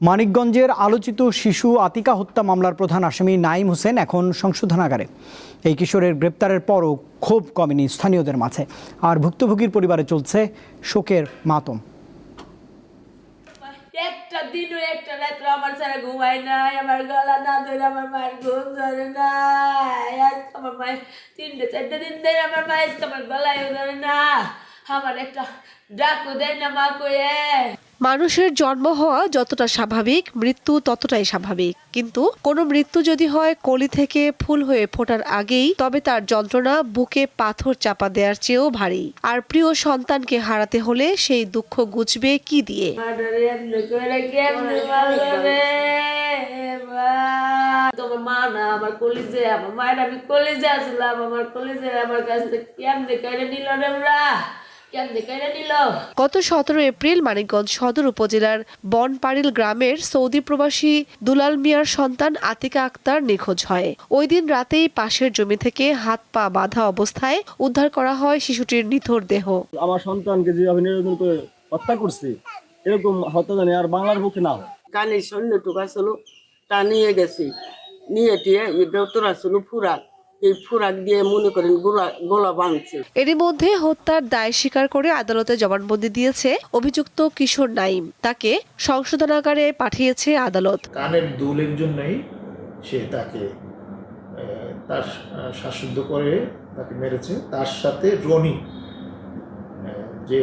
মানিকগঞ্জের আলোচিত শিশু আতিকা হত্যা মামলার প্রধান আসামি নাঈম হোসেন এখন সংশোধনাগারে। এই কিশোরের গ্রেপ্তারের পরও ক্ষোভ কমেনি স্থানীয়দের মাঝে, আর ভুক্তভোগীর পরিবারে চলছে শোকের মাতম। একটা দিনও একটা রাত্র আমার ছাড়া ঘুমাই নাই, আমার গলা না ধরে আমার মায়ের ঘুম ধরে নাই। আজকে আমার মায়ের 3-4 দিন ধরে আমার মায়ের আমার গলায় ধরে না, আমার একটা ডাকও দেয় না মা কয়ে। মানুষের জন্ম হওয়া যতটা স্বাভাবিক, মৃত্যু ততটাই স্বাভাবিক। কিন্তু কোনো মৃত্যু যদি হয় কলি থেকে ফুল হয়ে ফোটার আগেই, তবে তার যন্ত্রণা বুকে পাথর চাপা দেওয়ার চেয়েও ভারী। আর প্রিয় সন্তানকে হারাতে হলে সেই দুঃখ ঘুচবে কি দিয়ে? তোমার মা না, আমার কলিজে, আমার মায়ের আমি কলিজে আসলাম, আমার কলিজে আমার কাছ থেকে কেমনে কেড়ে নিল রে ওরা, কেমনে কেড়ে নিল। গত 17 এপ্রিল মানিকগঞ্জ সদর উপজেলার বনপাড়িল গ্রামের সৌদি প্রবাসী দুলাল মিয়ার সন্তান আতিকা আক্তার নিখোঁজ হয়। ওই দিন রাতেই পাশের জমি থেকে হাত পা বাঁধা অবস্থায় উদ্ধার করা হয় শিশুটির নিথর দেহ। আমার সন্তানকে যেভাবে নির্যাতন করে হত্যা করছে, এরকম হত্যা জানি আর বাংলার বুকে না হয়। কানে সৈন্য টোকা ছিল, তা নিয়ে গেছি, নিয়ে টিয়ে তোরা ছিল ফুরাক, এই ফুরাক দিয়ে মনে করেন গোলা ভাঙছে। এরই মধ্যে হত্যার দায় স্বীকার করে আদালতে জবানবন্দি দিয়েছে অভিযুক্ত কিশোর নাঈম। তাকে সংশোধনাগারে পাঠিয়েছে আদালত। কানের দুলের জন্যই সে তাকে তার শ্বাসরুদ্ধ করে তাকে মেরেছে। তার সাথে রনি, যে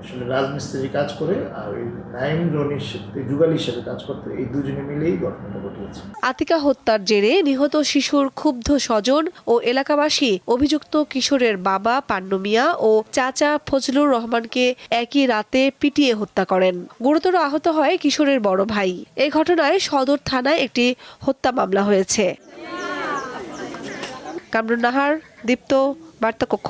আসলে রাজমিস্ত্রি কাজ করে, আর ওই নাঈম রনির সাথে যুগালি হিসেবে কাজ করতে, এই দুজনে মিলেই ঘটনাটা ঘটিয়েছে। আতিকা হত্যার জেরে নিহত শিশুর ক্ষুব্ধ স্বজন ও এলাকাবাসী অভিযুক্ত কিশোরের বাবা পান্নু মিয়া ও চাচা ফজলুর রহমানকে একই রাতে পিটিয়ে হত্যা করেন। গুরুতর আহত হয় কিশোরের বড় ভাই। এই ঘটনায় সদর থানায় একটি হত্যা মামলা হয়েছে। কামরুন নাহার, দীপ্ত, বার্তা কক্ষ।